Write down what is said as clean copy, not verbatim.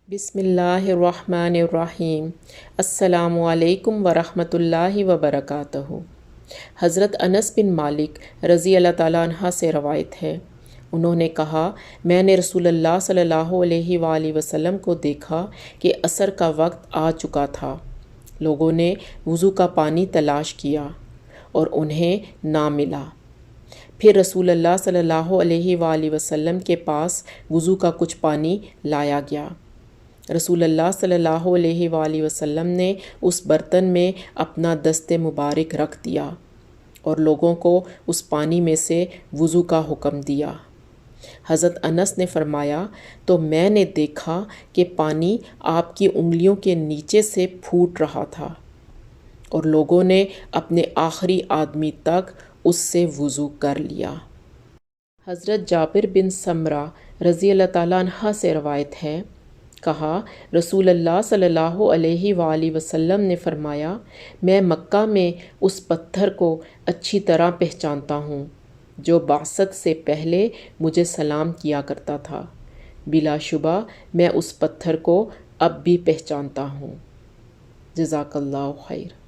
بسم اللہ الرحمن الرحیم۔ السلام علیکم ورحمۃ اللہ وبرکاتہ۔ حضرت انس بن مالک رضی اللہ تعالیٰ عنہ سے روایت ہے، انہوں نے کہا، میں نے رسول اللہ صلی اللہ علیہ وآلہ وسلم کو دیکھا کہ عصر کا وقت آ چکا تھا۔ لوگوں نے وضو کا پانی تلاش کیا اور انہیں نہ ملا۔ پھر رسول اللہ صلی اللہ علیہ وآلہ وسلم کے پاس وضو کا کچھ پانی لایا گیا۔ رسول اللہ صلی اللہ علیہ وآلہ وسلم نے اس برتن میں اپنا دست مبارک رکھ دیا اور لوگوں کو اس پانی میں سے وضو کا حکم دیا۔ حضرت انس نے فرمایا تو میں نے دیکھا کہ پانی آپ کی انگلیوں کے نیچے سے پھوٹ رہا تھا اور لوگوں نے اپنے آخری آدمی تک اس سے وضو کر لیا۔ حضرت جابر بن سمرہ رضی اللہ تعالیٰ عنہ سے روایت ہے، کہا، رسول اللہ صلی اللہ علیہ وآلہ وسلم نے فرمایا، میں مکہ میں اس پتھر کو اچھی طرح پہچانتا ہوں جو بعثت سے پہلے مجھے سلام کیا کرتا تھا۔ بلا شبہ میں اس پتھر کو اب بھی پہچانتا ہوں۔ جزاک اللہ خیر۔